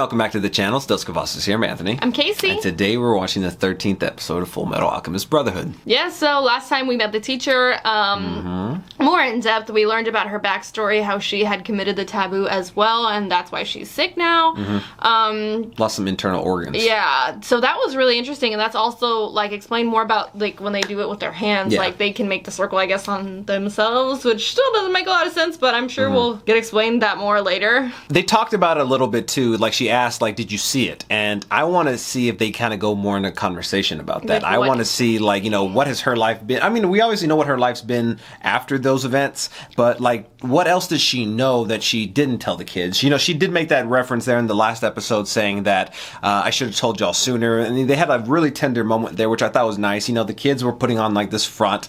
welcome back to the channel. It's Duskavassus here. I'm Anthony. I'm Casey. And today we're watching the 13th episode of Fullmetal Alchemist Brotherhood. Yeah, so last time we met the teacher, more in depth, we learned about her backstory, how she had committed the taboo as well, and that's why she's sick now. Lost some internal organs. Yeah, so that was really interesting, and that's also, like, explained more about, like, when they do it with their hands, like, they can make the circle, I guess, on themselves, which still doesn't make a lot of sense, but I'm sure we'll get explained that more later. They talked about it a little bit, too. Like, she asked, like, did you see it? And I want to see if they kind of go more into conversation about that. Like I want to see, like, you know, what has her life been? I mean, we obviously know what her life's been after those events, but, like, what else does she know that she didn't tell the kids? You know, she did make that reference there in the last episode saying that I should have told y'all sooner. And they had a really tender moment there, which I thought was nice. You know, the kids were putting on, like, this front.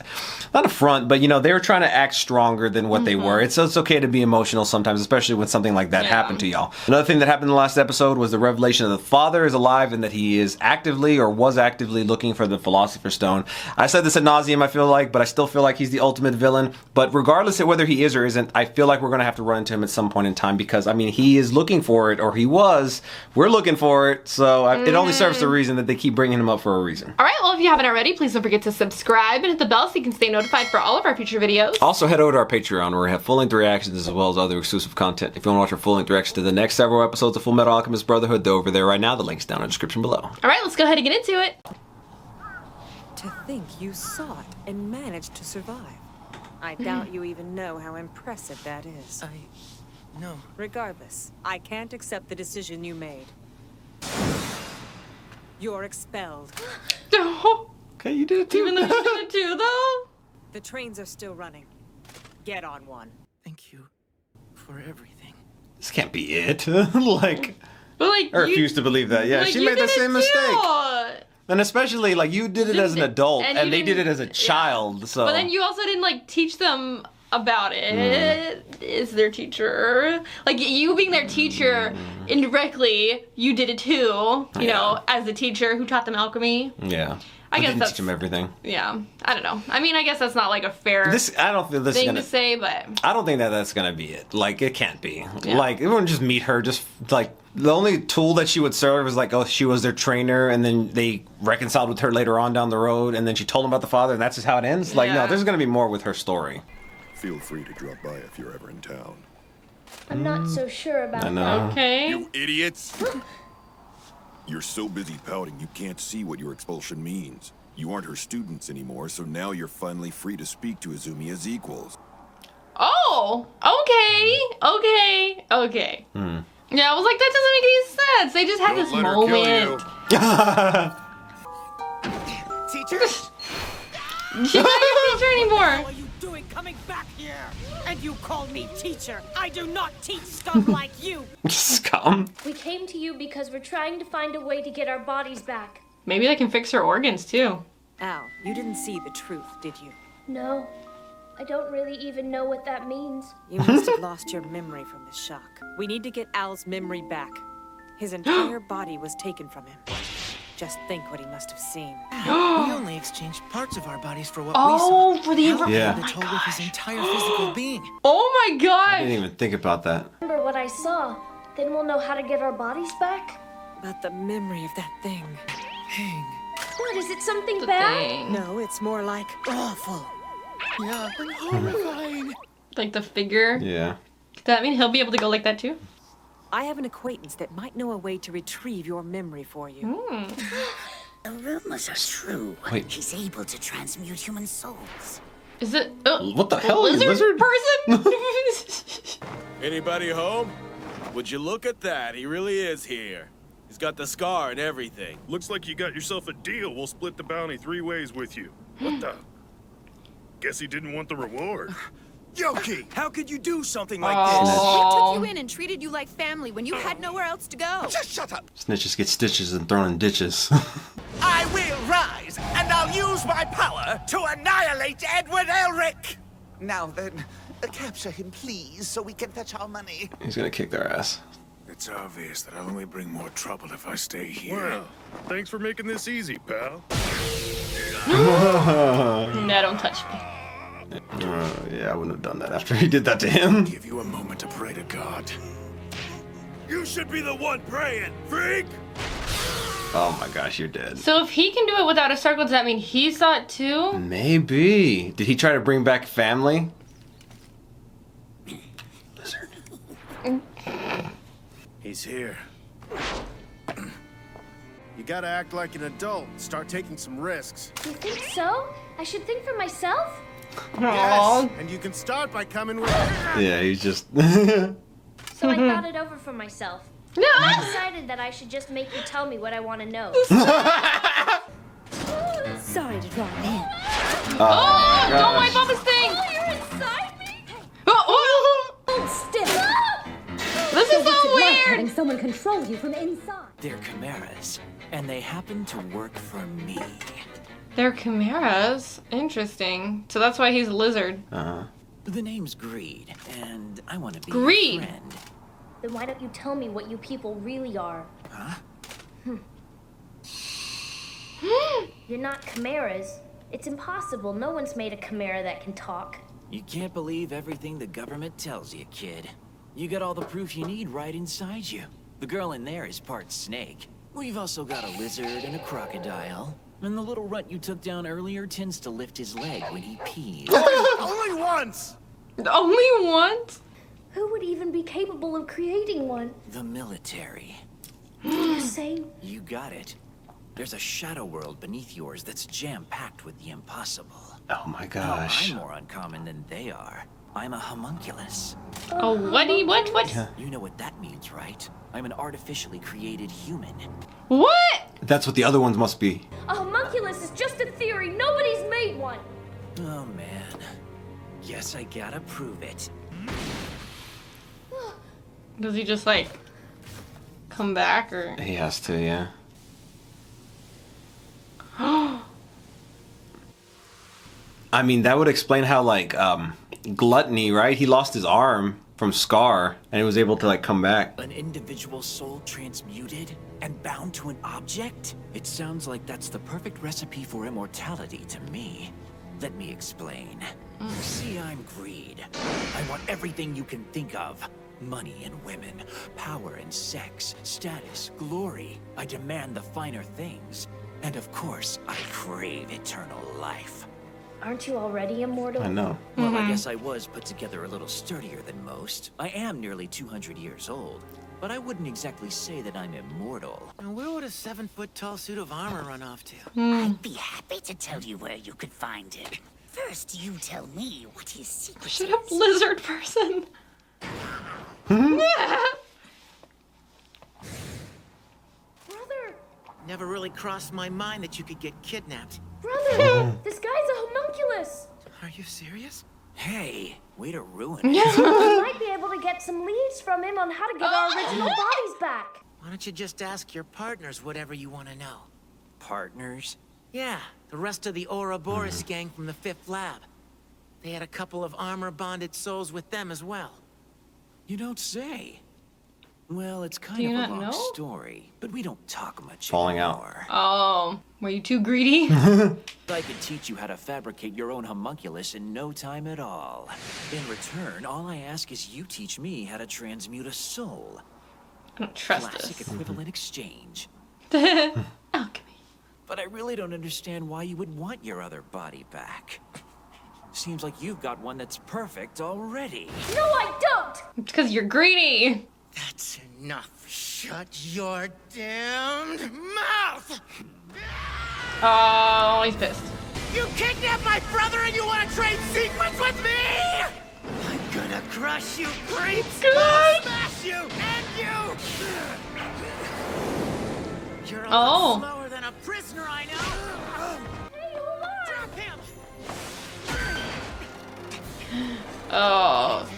Not a front, but, you know, they were trying to act stronger than what they were. It's okay to be emotional sometimes, especially when something like that happened to y'all. Another thing that happened in the last episode was the revelation that the father is alive and that he is actively or was actively looking for the Philosopher's Stone. I said this ad nauseum, I feel like, but I still feel like he's the ultimate villain. But regardless of whether he is or isn't, I feel like we're going to have to run into him at some point in time because, I mean, he is looking for it, or he was. We're looking for it, so it only serves the reason that they keep bringing him up for a reason. All right, well, if you haven't already, please don't forget to subscribe and hit the bell so you can stay notified for all of our future videos. Also, head over to our Patreon where we have full-length reactions as well as other exclusive content. If you want to watch our full-length reaction to the next several episodes of Fullmetal Alchemist Brotherhood, they're over there right now. The link's down in the description below. All right, let's go ahead and get into it. To think you saw it and managed to survive. I doubt you even know how impressive that is. No. Regardless, I can't accept the decision you made. You're expelled. Okay, you did it too. Even though you did it too, though. The trains are still running. Get on one. Thank you for everything. This can't be it. Like, But like, I refuse to believe that. Yeah, like, she you made the did it same mistake. too. And especially, like, you did it as an adult, and and you they did it didn't- as a child, so... But then you also didn't, like, teach them about it. Is their teacher. Like, you being their teacher, indirectly, you did it too. You know, as the teacher who taught them alchemy. Yeah. I guess didn't that's... teach them everything. Yeah. I don't know. I mean, I guess that's not, like, a fair I don't think this is thing gonna... to say, but... I don't think that that's gonna be it. Like, it can't be. Yeah. Like, it wouldn't just meet her, just, like... The only tool that she would serve was like, oh, she was their trainer, and then they reconciled with her later on down the road, and then she told them about the father, and that's just how it ends? Like, no, there's gonna be more with her story. Feel free to drop by if you're ever in town. I'm not so sure about I know. that. Okay. You idiots! You're so busy pouting you can't see what your expulsion means. You aren't her students anymore, so now you're finally free to speak to Izumi as equals. Oh! Okay. Yeah, I was like, that doesn't make any sense. They just had this moment. Teacher? She's not your teacher anymore. What are you doing coming back here? And you call me teacher. I do not teach scum like you. Scum. We came to you because we're trying to find a way to get our bodies back. Maybe they can fix her organs, too. Al, you didn't see the truth, did you? No, I don't really even know what that means. You must have lost your memory from the shock. We need to get Al's memory back. His entire body was taken from him. Just think what he must have seen. We only exchanged parts of our bodies for what we saw. For the Yeah. The total of his entire physical being. Oh my god! I didn't even think about that. Remember what I saw, then we'll know how to get our bodies back. But the memory of that thing. Hang. What, is it something The bad? thing. No, it's more like awful. Yeah, and horrifying. Like the figure. Yeah. Does that mean he'll be able to go like that, too? I have an acquaintance that might know a way to retrieve your memory for you. The rumors are true. Wait. He's able to transmute human souls. Is it... What the hell? Lizard person? Anybody home? Would you look at that? He really is here. He's got the scar and everything. Looks like you got yourself a deal. We'll split the bounty 3 ways with you. What the? Guess he didn't want the reward. Yoki, how could you do something like Oh. We took you in and treated you like family when you had nowhere else to go. this? Just shut up. Snitches get stitches and thrown in ditches. I will rise, and I'll use my power to annihilate Edward Elric. Now then, capture him, please, so we can fetch our money. He's gonna kick their ass. It's obvious that I'll only bring more trouble if I stay here. Well, thanks for making this easy, pal. No, don't touch me. Yeah, I wouldn't have done that after he did that to him. Give you a moment to pray to God. You should be the one praying, freak! Oh my gosh, you're dead. So if he can do it without a circle, does that mean he saw it too? Maybe. Did he try to bring back family? Lizard. He's here. You gotta act like an adult. Start taking some risks. You think so? I should think for myself? Yes, and you can start by coming with me. Yeah, he's just... So I thought it over for myself. No! I decided that I should just make you tell me what I want to know. Sorry to draw in. Oh, don't wipe off his thing! Oh, you're inside me? Oh. Still, This is so like weird! having someone control you from inside. They're chimeras, and they happen to work for me. They're chimeras. Interesting. So that's why he's a lizard. The name's Greed, and I want to be Greed? your friend. Then why don't you tell me what you people really are? Huh? You're not chimeras. It's impossible. No one's made a chimera that can talk. You can't believe everything the government tells you, kid. You got all the proof you need right inside you. The girl in there is part snake. We've also got a lizard and a crocodile. And the little runt you took down earlier tends to lift his leg when he pees. Only once! Only once? Who would even be capable of creating one? The military. You say? You got it. There's a shadow world beneath yours that's jam-packed with the impossible. Oh my Now, gosh. I'm more uncommon than they are. I'm a homunculus. Oh, what? You know what that means, right? I'm an artificially created human. What? That's what the other ones must be. A homunculus is just a theory. Nobody's made one. Oh, man. Guess I gotta prove it. Does he just like come back or? He has to, yeah. I mean, that would explain how, like, Gluttony, right? He lost his arm from Scar, and he was able to, like, come back. An individual soul transmuted and bound to an object? It sounds like that's the perfect recipe for immortality to me. Let me explain. See, I'm Greed. I want everything you can think of. Money and women, power and sex, status, glory. I demand the finer things. And of course, I crave eternal life. Aren't you already immortal? I know. Well, I guess I was put together a little sturdier than most. I am nearly 200 years old, but I wouldn't exactly say that I'm immortal. And where would a 7-foot-tall suit of armor run off to? I'd be happy to tell you where you could find it. First, you tell me what his secret Shut is. up, lizard person. Brother! Never really crossed my mind that you could get kidnapped. Brother! This guy's a homunculus! Are you serious? Hey, way to ruin We might be able to get some leads from him on how to get our original bodies back. Why don't you just ask your partners whatever you want to know? Partners? Yeah, the rest of the Ouroboros gang from the 5th lab. They had a couple of armor-bonded souls with them as well. You don't say. Well, it's kind Do of you a not long know? story, but we don't talk much Falling out. anymore. Oh, were you too greedy? I could teach you how to fabricate your own homunculus in no time at all. In return, all I ask is you teach me how to transmute a soul. I don't trust Classic this. equivalent exchange. Alchemy. But I really don't understand why you would want your other body back. Seems like you've got one that's perfect already. No, I don't! It's because you're greedy. That's enough. Shut your damned mouth! Oh, he's pissed. You kidnapped my brother and you want to trade secrets with me? I'm gonna crush you, creeps! I'll smash you and you! You're a lot slower than a prisoner, I know! Hey, hold on! Drop him! Oh.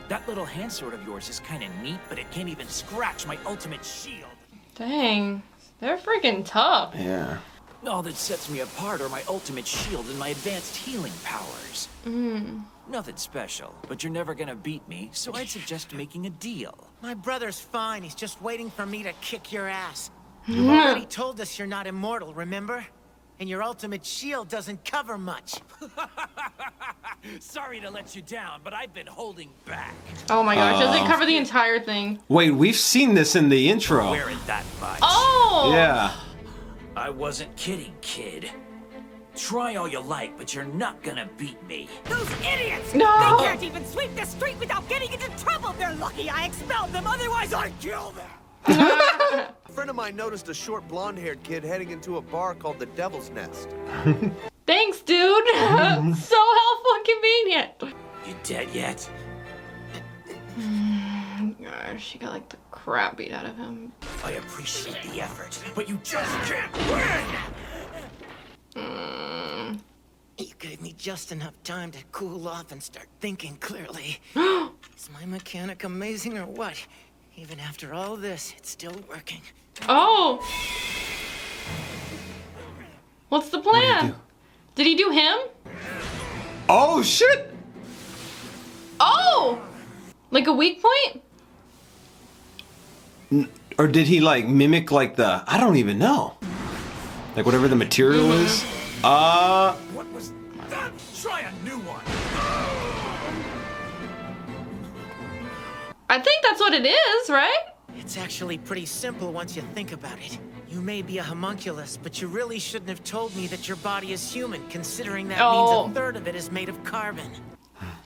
That little hand sword of yours is kind of neat, but it can't even scratch my ultimate shield. Dang. They're freaking tough. Yeah. All that sets me apart are my ultimate shield and my advanced healing powers. Nothing special, but you're never gonna beat me, so I'd suggest making a deal. My brother's fine. He's just waiting for me to kick your ass. You already told us you're not immortal, remember? and your ultimate shield doesn't cover much. Sorry to let you down, but I've been holding back. Oh my gosh, does it cover the entire thing? Wait, we've seen this in the intro. Wearing that much. Oh! Yeah. I wasn't kidding, kid. Try all you like, but you're not gonna beat me. Those idiots! No! They can't even sweep the street without getting into trouble! They're lucky I expelled them, otherwise I'd kill them! A friend of mine noticed a short blonde-haired kid heading into a bar called the Devil's Nest. Thanks, dude! So helpful and convenient! You dead yet? Gosh, she got like the crap beat out of him. I appreciate the effort, but you just can't win! You gave me just enough time to cool off and start thinking clearly. Is my mechanic amazing or what? Even after all this, it's still working. Oh! What's the plan? do? Did he do him? Oh shit! Oh! Like a weak point? Or did he like mimic like the? I don't even know. Like whatever the material is. What was that? Try a new one. I think that's what it is, right? It's actually pretty simple once you think about it. You may be a homunculus, but you really shouldn't have told me that your body is human, considering that means a third of it is made of carbon.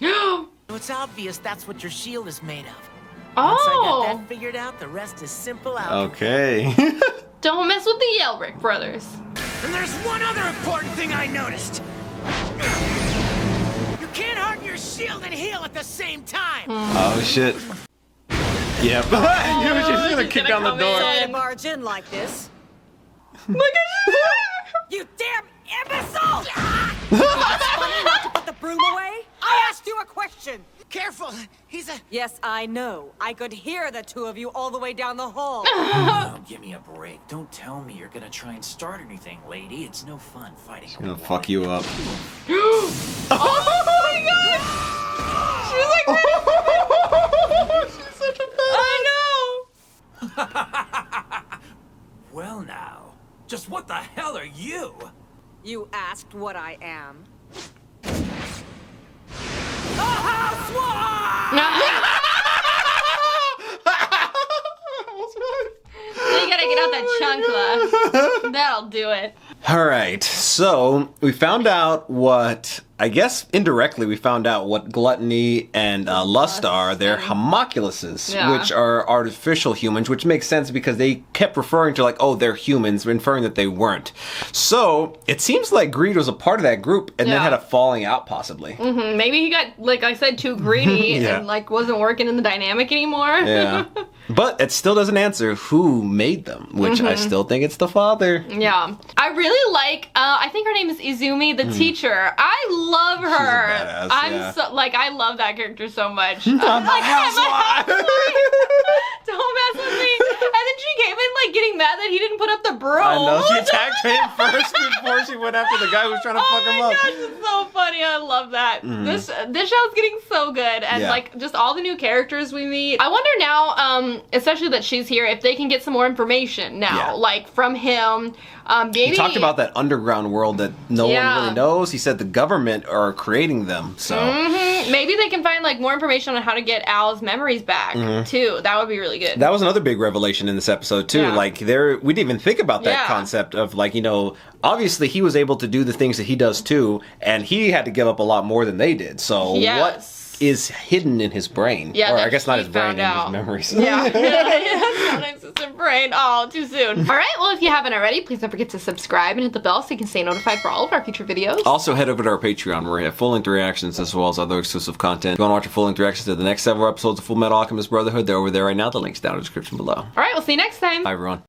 So it's obvious that's what your shield is made of. Once I got that figured out, the rest is simple algebra. Okay. Don't mess with the Yelrick brothers. And there's one other important thing I noticed. You can't harden your shield and heal at the same time. Oh shit. Yep. I knew she was gonna kick down the door. Sorry to barge in like this. Look at you! You damn imbecile! It's funny not to put the broom away? I asked you a question! Careful, he's a... Yes, I know. I could hear the two of you all the way down the hall. Oh, give me a break. Don't tell me you're gonna try and start anything, lady. It's no fun fighting. I'm gonna fuck you up. Oh my god! She was like, she's such a bad. I know! Well now, just what the hell are you? You asked what I am. You gotta get out that chancla. That'll do it. Alright, so we found out what, I guess indirectly we found out what gluttony and lust are. They're homunculuses, which are artificial humans, which makes sense because they kept referring to like, oh, they're humans, inferring that they weren't. So it seems like Greed was a part of that group and then had a falling out possibly. Maybe he got, like I said, too greedy and like wasn't working in the dynamic anymore. Yeah. But it still doesn't answer who made them, which I still think it's the father. Yeah. I really like, I think her name is Izumi, the teacher. I love her. She's a badass, I'm so, like, I love that character so much. I'm a housewife. Don't mess with me. And then she came in like getting mad that he didn't put up the broom. I know, she attacked him first before she went after the guy who was trying to fuck him up. Oh my gosh, it's so funny. I love that. This show's getting so good. And like, just all the new characters we meet. I wonder now, especially that she's here, if they can get some more information now, like from him. Maybe He talked about that underground world that no one really knows. He said the government are creating them, so maybe they can find like more information on how to get Al's memories back too. That would be really good. That was another big revelation in this episode too. Like we didn't even think about that concept of like, you know, obviously he was able to do the things that he does too, and he had to give up a lot more than they did. So what is hidden in his brain? Yeah, or I guess not his brain, in his memories. Yeah. Sometimes it's a brain. Oh, too soon. All right, well, if you haven't already, please don't forget to subscribe and hit the bell so you can stay notified for all of our future videos. Also, head over to our Patreon where we have full-length reactions as well as other exclusive content. If you want to watch our full-length reactions to the next several episodes of Fullmetal Alchemist Brotherhood, they're over there right now. The link's down in the description below. All right, we'll see you next time. Bye, everyone.